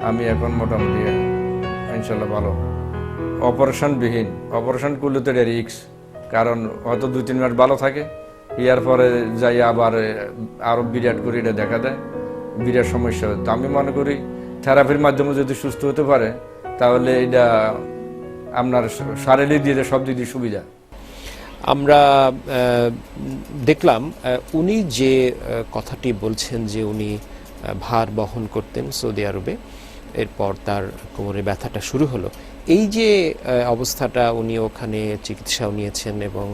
আমি এখন মোটামুটি ইনশাল্লাহ ভালো। অপারেশনবিহীন, অপারেশন করলে তো এটা রিক্স, কারণ হয়তো 2-3 মাস ভালো থাকে, ইয়ার পরে যাই আবার আরো বিরাট করে এটা দেখা দেয়, বিরাট সমস্যা হয়। তো আমি মনে করি থেরাপির মাধ্যমে যদি সুস্থ হতে পারে তাহলে এটা আপনার শারীরিক দিকে সব দিক দিয়ে সুবিধা। আমরা দেখলাম উনি যে কথাটি বলছেন যে উনি ভার বহন করতেন সৌদি আরবে, এরপর তার কোমরে ব্যথাটা শুরু হলো। এই যে অবস্থাটা, উনি ওখানে চিকিৎসাও নিয়েছেন এবং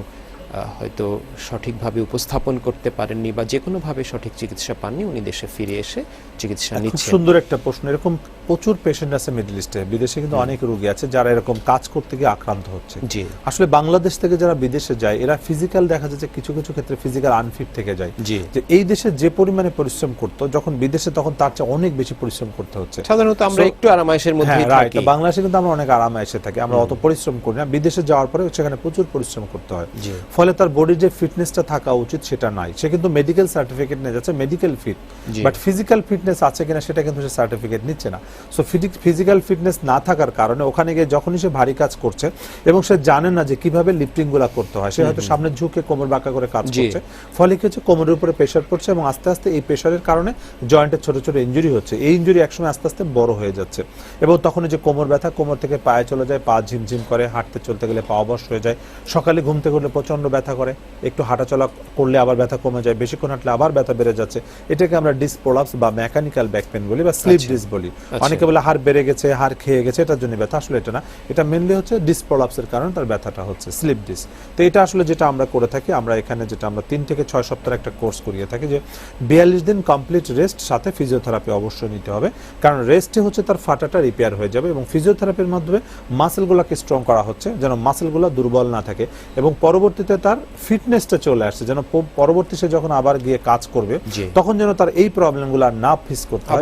হয়তো সঠিকভাবে উপস্থাপন করতে পারেননি বা যে কোনোভাবে সঠিক চিকিৎসা পাননি, উনি দেশে ফিরে এসে চিকিৎসা নিচ্ছেন। সুন্দর একটা প্রশ্ন। এরকম প্রচুর পেশেন্ট আছে মিডল ইস্টে, বিদেশে কিন্তু অনেক রোগী আছে যারা এরকম কাজ করতে গিয়ে আক্রান্ত হচ্ছে। আসলে বাংলাদেশ থেকে যারা বিদেশে যায় এরা ফিজিক্যাল দেখা যাচ্ছে কিছু কিছু ক্ষেত্রে ফিজিক্যাল আনফিট থেকে যায়, যে এই দেশে যে পরিমাণে পরিশ্রম করতো যখন বিদেশে তখন তার চেয়ে অনেক বেশি পরিশ্রম করতে হচ্ছে। সাধারণত আমরা একটু আরামায়েশের মধ্যেই থাকি, বাংলাদেশে কিন্তু আমরা অনেক আরামায়েশে থাকি, আমরা অত পরিশ্রম করি না। বিদেশে যাওয়ার পরে সেখানে প্রচুর পরিশ্রম করতে হয়, ফলে তার বডির যে ফিটনেসটা থাকা উচিত সেটা নাই। সে কিন্তু মেডিকেল সার্টিফিকেট নিয়ে যাচ্ছে, medical fit, but physical fitness আছে কিনা সেটা কিন্তু সে সার্টিফিকেট নিচ্ছে না। সো ফিজিক্যাল ফিটনেস না থাকার কারণে ওখানে গিয়ে যখনই সে ভারী কাজ করছে এবং সে জানে না যে কিভাবে লিফটিং গুলা করতে হয়, সে হয়তো সামনে ঝুঁকে কোমর বাঁকা করে কাজ করছে, ফলে কি হচ্ছে কোমরের উপরে প্রেশার পড়ছে এবং আস্তে আস্তে এই প্রেশারের কারণে জয়েন্টের ছোট ছোট ইনজুরি হচ্ছে। এই ইনজুরি একসময় আস্তে আস্তে বড় হয়ে যাচ্ছে এবং তখন যে কোমর ব্যথা, কোমর থেকে পায়ে চলে যায়, পা ঝিমঝিম করে, হাঁটতে চলতে গেলে পা অবশ হয়ে যায়, সকালে ঘুম থেকে উঠলে প্রচন্ড ব্যথা করে, একটু হাঁটাচলা করলে আবার ব্যথা কমে যায়, বেশিক্ষণ হাঁটলে আবার ব্যথা বেড়ে যাচ্ছে। এটাকে আমরা ডিস্ক প্রলাপস বা মেকানিক্যাল ব্যাক পেন বলি বা স্লিপ ডিস্ক বলি। অনেকে বলে হাড় বেড়ে গেছে, হাড় খেয়ে গেছে, এটার জন্য ব্যথা। আসলে এটা না, এটা মেনলি হচ্ছে ডিস্ক প্রলাপসের কারণে তার ব্যথাটা হচ্ছে, স্লিপ ডিস্ক। তো এটা আসলে যেটা আমরা করে থাকি, আমরা এখানে যেটা আমরা 3 থেকে 6 সপ্তাহের একটা কোর্স করিয়ে থাকি, যে 42 দিন কমপ্লিট রেস্ট, সাথে ফিজিওথেরাপি অবশ্যই নিতে হবে, কারণ রেস্টে হচ্ছে তার ফাটাটা রিপেয়ার হয়ে যাবে এবং ফিজিওথেরাপির মাধ্যমে মাসেলগুলোকে স্ট্রং করা হচ্ছে যেন মাসেলগুলো দুর্বল না থাকে এবং পরবর্তীতে তার ফিটনেসটা চলে আসছে, যেন পরবর্তী সে যখন আবার গিয়ে কাজ করবে তখন যেন তার এই প্রবলেমগুলো না ফেস করতে হয়,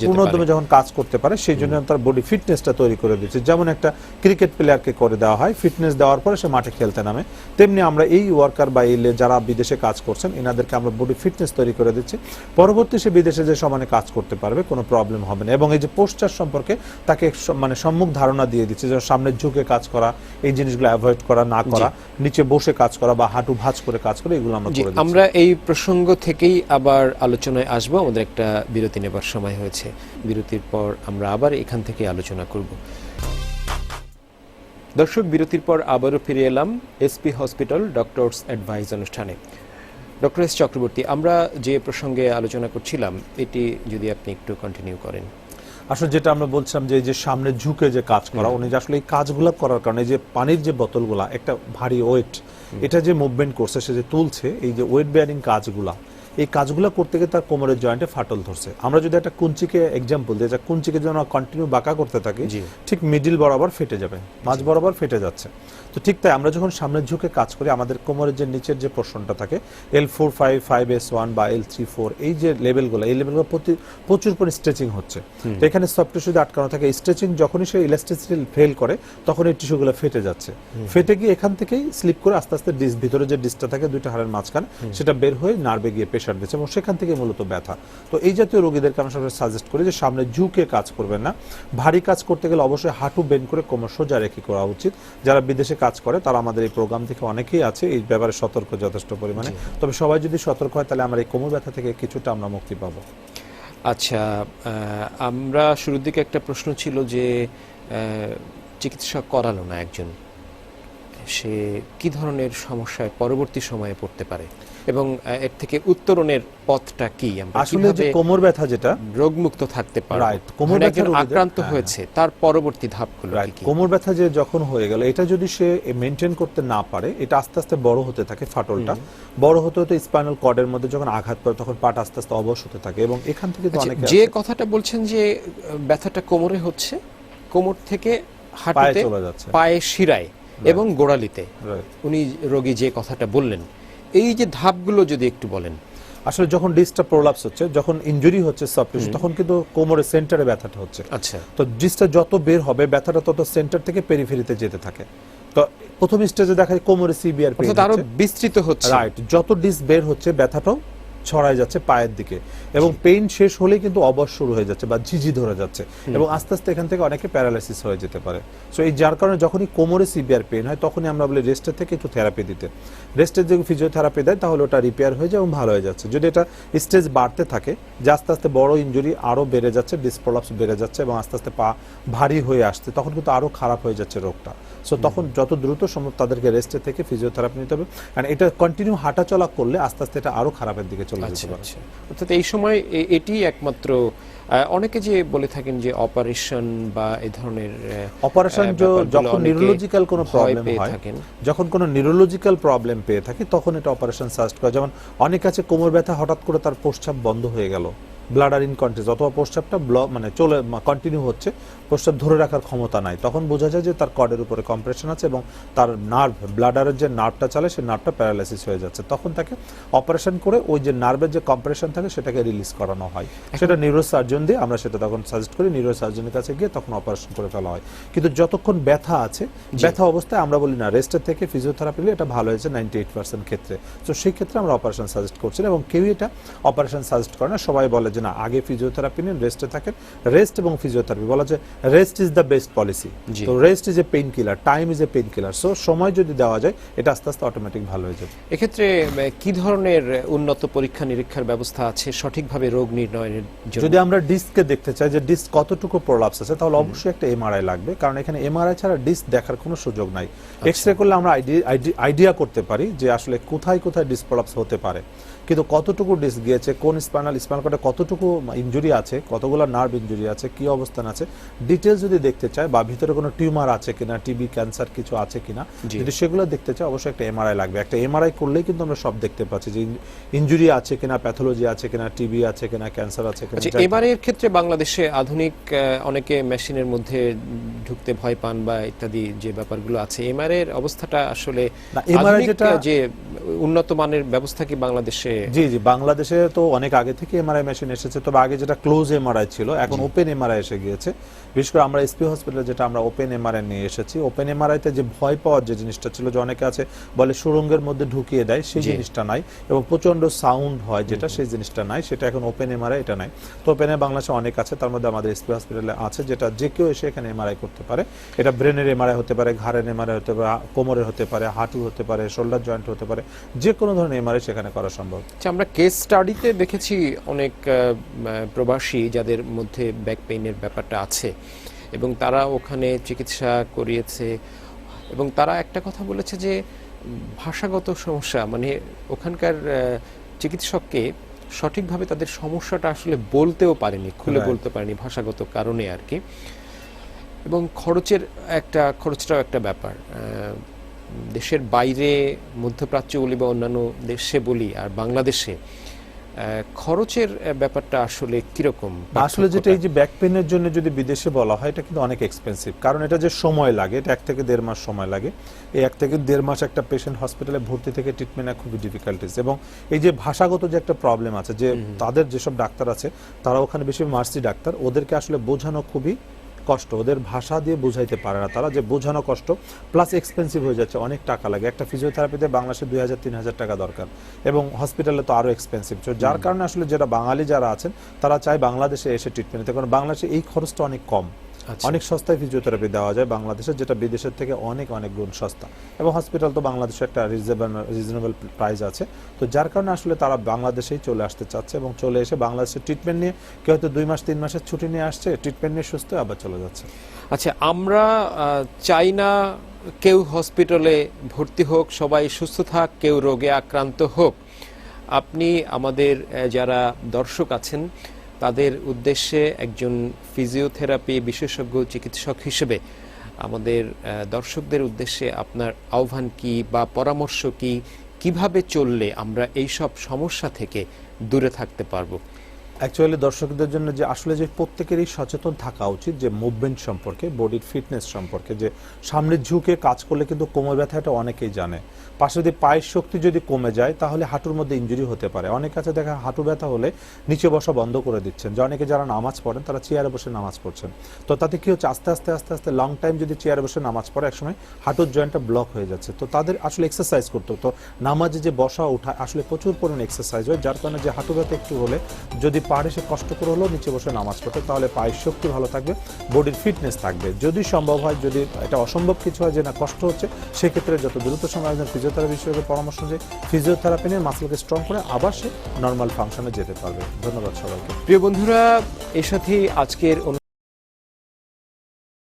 পূর্ণোদ্যমে যখন কাজ করতে পারে, সেই জন্য তার বডি ফিটনেসটা তৈরি করে দিচ্ছে। যেমন একটা ক্রিকেট প্লেয়ারকে করে দেওয়া হয়, ফিটনেস দেওয়ার পরে সে মাঠে খেলতে নামে, তেমনি আমরা এই ওয়ার্কার বা এই যারা বিদেশে কাজ করছেন এনাদেরকে আমরা বডি ফিটনেস তৈরি করে দিচ্ছি, পরবর্তী সে বিদেশে যে সমানে কাজ করতে পারবে, কোনো প্রবলেম হবে না। এবং এই যে পোস্টার সম্পর্কে তাকে মানে সম্মুখ ধারণা দিয়ে দিচ্ছে, যে সামনে ঝুঁকে কাজ করা, এই জিনিসগুলো অ্যাভয়েড করা, না করা, নিচে বসে কাজ করা বা হাঁটু ভাঁজ করে কাজ করে, এগুলো আমরা করে দিচ্ছি। আমরা এই প্রসঙ্গ থেকেই আবার আলোচনায় আসবো। আমাদের একটা বিরতি নেবার সময় হয়েছে, বিরতির পর আমরা আবার এখান থেকে আলোচনা করব। দর্শক, বিরতির পর আবারও ফিরে এলাম এসপি হসপিটাল ডক্টরস অ্যাডভাইস অনুষ্ঠানে। ডক্টর এস চক্রবর্তী, আমরা যে প্রসঙ্গে আলোচনা করছিলাম এটি যদি আপনি একটু কন্টিনিউ করেন। আসলে যেটা আমরা বলছিলাম যে যে সামনে ঝুঁকে যে কাজ করা, উনি যে আসলে এই কাজগুলো করার কারণে যে পানির যে বোতলগুলা, একটা ভারী ওয়েট, এটা যে মুভমেন্ট করছে, সে যে তুলছে, এই যে ওয়েট বেয়ারিং কাজগুলা, এই কাজগুলো করতে গিয়ে তার কোমরের জয়েন্টে ফাটল ধরছে। আমরা যদি একটা কুঞ্চিকে এক্সাম্পল দিই, যে কুঞ্চিকে যদি আমরা কন্টিনিউ বাঁকা করতে থাকি, ঠিক মিডিল বরাবর ফেটে যাবে, মাঝ বরাবর ফেটে যাচ্ছে। তো ঠিক তাই আমরা যখন সামনের ঝুঁকে কাজ করি, আমাদের কোমরের যে নিচের যে পোর্শনটা থাকে, L4, 5, 5S1 বা L3, 4, এই যে লেভেলগুলো, এই লেভেলগুলো প্রচুর পরিমাণে স্ট্রেচিং হচ্ছে। তো এখানে সফট টিস্যু যদি আটকানো থাকে, স্ট্রেচিং যখনই সে ইলাস্টিসিটি ফেল করে তখন এই টিস্যুগুলো ফেটে যাচ্ছে, ফেটে গিয়ে এখান থেকেই স্লিপ করে আস্তে আস্তে ডিস্ক, ভিতরে যে ডিস্কটা থাকে দুইটা হাড়ের মাঝখানে, সেটা বের হয়ে নার্ভে গিয়ে প্রেশার দিচ্ছে এবং সেখান থেকে মূলত ব্যথা। তো এই জাতীয় রোগীদেরকে আমরা সবসময় সাজেস্ট করি যে সামনে ঝুঁকে কাজ করবেন না, ভারী কাজ করতে গেলে অবশ্যই হাঁটু বেন্ড করে কোমর সোজা রেখে করা উচিত। যারা বিদেশে কাজ করে তারা আমাদের এই প্রোগ্রাম থেকে অনেকেই আছে এই ব্যাপারে সতর্ক যথেষ্ট পরিমাণে। তবে সবাই যদি সতর্ক হয় তাহলে আমরা এই কোমর ব্যথা থেকে কিছুটা আমরা মুক্তি পাবো। আচ্ছা, আমরা শুরুর দিকে একটা প্রশ্ন ছিল যে চিকিৎসা করালো না একজন, সে কি ধরনের সমস্যায় পরবর্তী সময়ে পড়তে পারে এবং এর থেকে উত্তরণের পথটা কি? আসলে যে কোমর ব্যথা যেটা রোগমুক্ত থাকতে পারে, কোমর ব্যথা আক্রান্ত হয়েছে, তার পরবর্তী ধাপগুলো কি? কোমর ব্যথা যে যখন হয়ে গেল, এটা যদি সে মেইনটেইন করতে না পারে, এটা আস্তে আস্তে বড় হতে থাকে, ফাটলটা বড় হতে হতে স্পাইনাল কর্ডের মধ্যে যখন আঘাত করে তখন পাটা আস্তে আস্তে অবশ হতে থাকে এবং এখান থেকে তো অনেক যে কথাটা বলছেন যে ব্যথাটা কোমরে হচ্ছে, কোমর থেকে হাঁটুতে, পায়ে শিরায় এবং গোড়ালিতে, উনি রোগী যে কথাটা বললেন, এই যে ধাপগুলো যদি একটু বলেন। আসলে যখন ডিস্কটা প্রলাপস হচ্ছে, যখন ইনজুরি হচ্ছে সফট টিস্যু, তখন কিন্তু কোমরের সেন্টারে ব্যথাটা হচ্ছে। আচ্ছা, তো ডিস্কটা যত বের হবে ব্যথাটা তত সেন্টার থেকে পেরিফেরিতে যেতে থাকে। তো প্রথম স্টেজে দেখা যায় কোমরে সিভিয়ার পেইন হচ্ছে, আরো বিস্তৃত হচ্ছে, রাইট। যত ডিস্ক বের হচ্ছে ব্যথাটাও ছড়ায় যাচ্ছে পায়ের দিকে, এবং পেইন শেষ হলেই কিন্তু অবশ শুরু হয়ে যাচ্ছে বা ঝিঝি ধরে যাচ্ছে, এবং আস্তে আস্তে এখান থেকে অনেকে প্যারালাইসিস হয়ে যেতে পারে। সো এই যার কারণে যখনই কোমরে সিভিয়ার পেইন হয় তখনই আমরা বলি রেস্টের থেকে একটু থেরাপি দিতে। রেস্টের যদি ফিজিওথেরাপি দেয় তাহলে ওটা রিপেয়ার হয়ে যায় এবং ভালো হয়ে যাচ্ছে। যদি এটা স্টেজ বাড়তে থাকে যে আস্তে আস্তে বড় ইনজুরি আরো বেড়ে যাচ্ছে, ডিস্ক প্রলাপস বেড়ে যাচ্ছে এবং আস্তে আস্তে পা ভারী হয়ে আসছে, তখন কিন্তু আরো খারাপ হয়ে যাচ্ছে রোগটা। সো তখন যত দ্রুত সম্ভব তাদেরকে রেস্টে থেকে ফিজিওথেরাপি নিতে হবে, কারণ এটা কন্টিনিউ হাঁটাচলা করলে আস্তে আস্তে এটা আরো খারাপের দিকে চলে যেতে পারে। অর্থাৎ এই সময় এটি একমাত্র অনেকে যে বলে থাকেন যে অপারেশন বা এই ধরনের অপারেশন যখন নিউরোলজিক্যাল কোনো প্রবলেম হয়, যখন কোনো নিউরোলজিক্যাল প্রবলেম পেয়ে থাকি তখন এটা অপারেশন সাজেস্ট করে। যেমন অনেক আছে কোমর ব্যথা, হঠাৎ করে তার প্রস্রাব বন্ধ হয়ে গেল, ব্লাডার ইনকন্টিনিউস, অথবা প্রস্রাবটা মানে চলে কন্টিনিউ হচ্ছে, প্রস্রাব ধরে রাখার ক্ষমতা নাই, তখন বোঝা যায় যে তার কর্ডের উপরে কম্প্রেশন আছে এবং তার নার্ভ, ব্লাডারের যে নার্ভটা চলে সেই নার্ভটা প্যারালাইসিস হয়ে যাচ্ছে। তখন তাকে অপারেশন করে ওই যে নার্ভের যে কম্প্রেশন থাকে সেটাকে রিলিজ করানো হয়। সেটা নিউরোসার্জন দিয়ে আমরা সেটা তখন সাজেস্ট করি, নিউরোসার্জনের কাছে গিয়ে তখন অপারেশন করে ফেলা হয়। কিন্তু যতক্ষণ ব্যথা আছে, ব্যথা অবস্থায় আমরা বলি না রেস্টের থেকে ফিজিওথেরাপি নিলে এটা ভালো হয়েছে 98% ক্ষেত্রে। তো সেই ক্ষেত্রে আমরা অপারেশন সাজেস্ট করছি না, এবং কেউই এটা অপারেশন সাজেস্ট করে না। সবাই বলে যে না, আগে ফিজিওথেরাপি নিন, রেস্টে থাকেন। রেস্ট এবং ফিজিওথেরাপি বলা যায় rest is the best policy. তো rest is a pain killer, time is a pain killer. So সময় যদি দেওয়া যায় এটা আস্তে আস্তে অটোমেটিক ভালো হয়ে যাবে। এক্ষেত্রে কি ধরনের উন্নত পরীক্ষা নিরীক্ষার ব্যবস্থা আছে সঠিকভাবে রোগ নির্ণয়ের জন্য? যদি আমরা ডিস্ককে দেখতে চাই যে ডিস্ক কতটুকু প্রলাপস আছে, তাহলে অবশ্যই একটা এমআরআই লাগবে, কারণ এখানে এমআরআই ছাড়া ডিস্ক দেখার কোনো সুযোগ নাই। এক্সরে করলে আমরা আইডিয়া করতে পারি যে আসলে কোথায় কোথায় ডিস্ক প্রলাপস হতে পারে, কিন্তু কতটুকু ডিস্ক গিয়েছে, কোন স্পাইনাল কর্ডে কতটুকু ইনজুরি আছে, কতগুলো নার্ভ ইনজুরি আছে, কি অবস্থান আছে, ডিটেলস যদি দেখতে চায়, বা ভিতরে কোনো টিউমার আছে কিনা, টিবি, ক্যান্সার কিছু আছে কিনা, যদি সেগুলো দেখতে চায় অবশ্যই একটা এমআরআই লাগবে। একটা এমআরআই করলেই কিন্তু আমরা সব দেখতে পাচ্ছি যে ইনজুরি আছে কিনা, প্যাথোলজি আছে কিনা, টিবি আছে কিনা, ক্যান্সার আছে কিনা। এমআরআই এর ক্ষেত্রে বাংলাদেশে আধুনিক অনেকে মেশিনের মধ্যে ঢুকতে ভয় পান বা ইত্যাদি যে ব্যাপারগুলো আছে, এমআরআই এর অবস্থাটা আসলে এমআরআই যেটা যে উন্নত মানের ব্যবস্থা কি বাংলাদেশে? জি, বাংলাদেশে তো অনেক আগে থেকে এমআরআই মেশিন এসেছে, তবে আগে যেটা ক্লোজ এমআরআই ছিল এখন ওপেন এমআরআই এসে গিয়েছে। বিশেষ করে আমরা এসপি হসপিটালে যেটা আমরা ওপেন এমআরআই নিয়ে এসেছি, ওপেন এমআরআইতে যে ভয় পাওয়ার যে জিনিসটা ছিল, যে অনেকে আছে বলে সুরঙ্গের মধ্যে ঢুকিয়ে দেয়, সেই জিনিসটা নাই, এবং প্রচন্ড সাউন্ড হয় যেটা, সেই জিনিসটা নাই, সেটা এখন ওপেন এমআরআই এটা নাই। তো ওপেন বাংলাদেশে অনেক আছে, তার মধ্যে আমাদের এসপি হসপিটালে আছে, যেটা যে কেউ এসে এখানে এমআরআই করতে পারে। এটা ব্রেনের এমআরআই হতে পারে, ঘাড়ের এমআরআই হতে পারে, কোমরের হতে পারে, হাঁটু হতে পারে, শোল্ডার জয়েন্ট হতে পারে, যে কোনো ধরনের এমআরআই সেখানে করা সম্ভব। আমরা কেস স্টাডিতে দেখেছি অনেক প্রবাসী যাদের মধ্যে ব্যাক পেইনের ব্যাপারটা আছে এবং তারা ওখানে চিকিৎসা করিয়েছে, এবং তারা একটা কথা বলেছে যে ভাষাগত সমস্যা, মানে ওখানকার চিকিৎসককে সঠিকভাবে তাদের সমস্যাটা আসলে বলতেও পারেনি, খুলে বলতে পারেনি ভাষাগত কারণে আর কি। এবং খরচটাও একটা ব্যাপার। দেশের বাইরে, মধ্যপ্রাচ্য বলি বা অন্যান্য দেশে বলি, আর বাংলাদেশে খরচের ব্যাপারটা আসলে কিরকম? আসলে যেটা এই যে ব্যাক পেইনের জন্য যদি বিদেশে বলা হয়, এটা কিন্তু অনেক এক্সপেন্সিভ, কারণ এটা যে সময় লাগে, এটা 1 থেকে 1.5 মাস সময় লাগে। এই 1 থেকে 1.5 মাস একটা পেশেন্ট হসপিটালে ভর্তি থেকে ট্রিটমেন্ট খুবই ডিফিকাল্টিস, এবং এই যে ভাষাগত যে একটা প্রবলেম আছে, যে তাদের যেসব ডাক্তার আছে তারা ওখানে বেশি মার্সি ডাক্তার, ওদেরকে আসলে বোঝানো খুবই কষ্ট, ওদের ভাষা দিয়ে বোঝাইতে পারে না তারা, যে বোঝানো কষ্ট, প্লাস এক্সপেন্সিভ হয়ে যাচ্ছে, অনেক টাকা লাগে। একটা ফিজিওথেরাপিতে বাংলাদেশে 2000-3000 টাকা দরকার, এবং হসপিটালে তো আরো এক্সপেন্সিভ। যার কারণে আসলে যারা বাঙালি যারা আছেন তারা চায় বাংলাদেশে এসে ট্রিটমেন্ট নিতে, কারণ বাংলাদেশে এই খরচটা অনেক কম, অনেক সস্তায় ফিজিওথেরাপি দেওয়া যায় বাংলাদেশে, যেটা বিদেশের থেকে অনেক অনেক গুণ সস্তা, এবং হসপিটাল তো বাংলাদেশে একটা রিজনেবল প্রাইস আছে। তো যার কারণে আসলে তারা বাংলাদেশেই চলে আসতে চাচ্ছে, এবং চলে এসে বাংলাদেশে ট্রিটমেন্ট নিয়ে, কেউ হয়তো 2 মাস 3 মাসের ছুটি নিয়ে আসছে, ট্রিটমেন্ট নিয়ে সুস্থ আবার চলে যাচ্ছে। আচ্ছা, আমরা চাই না কেউ হসপিটালে ভর্তি হোক, সবাই সুস্থ থাক, কেউ রোগে আক্রান্ত হোক। আপনি আমাদের যারা দর্শক আছেন তাদের উদ্দেশ্যে একজন ফিজিওথেরাপি বিশেষজ্ঞ চিকিৎসক হিসেবে আমাদের দর্শকদের উদ্দেশ্যে আপনার আহ্বান কি বা পরামর্শ কি, কিভাবে চললে আমরা এই সব সমস্যা থেকে দূরে থাকতে পারবো? অ্যাকচুয়ালি দর্শকদের জন্য যে আসলে যে প্রত্যেকেরই সচেতন থাকা উচিত যে মুভমেন্ট সম্পর্কে, বডির ফিটনেস সম্পর্কে, যে সামনে ঝুঁকে কাজ করলে কিন্তু কোমর ব্যথাটা অনেকেই জানে। পাশে যদি পায়ের শক্তি যদি কমে যায় তাহলে হাঁটুর মধ্যে ইনজুরি হতে পারে। অনেক কাছে দেখা হাঁটু ব্যথা হলে নিচে বসা বন্ধ করে দিচ্ছেন, যে অনেকে যারা নামাজ পড়েন তারা চেয়ারে বসে নামাজ পড়ছেন। তো তাতে কি হচ্ছে, আস্তে আস্তে আস্তে আস্তে লং টাইম যদি চেয়ারে বসে নামাজ পড়ে একসময় হাঁটুর জয়েন্টটা ব্লক হয়ে যাচ্ছে। তো তাদের আসলে এক্সারসাইজ করতে হতো। নামাজে যে বসা ওঠা আসলে প্রচুর পরিমাণে এক্সারসাইজ হয়, যার কারণে যে হাঁটু ব্যথা একটু হলে যদি পাহাড়ে সে কষ্ট করে হলেও নিচে বসে নামাজ পড়তে, তাহলে পায়ের শক্তি ভালো থাকবে, বডির ফিটনেস থাকবে। যদি সম্ভব হয়, যদি এটা অসম্ভব কিছু হয় যে না কষ্ট হচ্ছে, সেক্ষেত্রে যত দ্রুত সময় একজন ফিজিওথেরাপি বিশেষজ্ঞের পরামর্শ যে ফিজিওথেরাপি নিয়ে মাসলকে স্ট্রং করে আবার সে নর্মাল ফাংশনে যেতে পারবে। ধন্যবাদ সবাইকে। প্রিয় বন্ধুরা, এর সাথে আজকের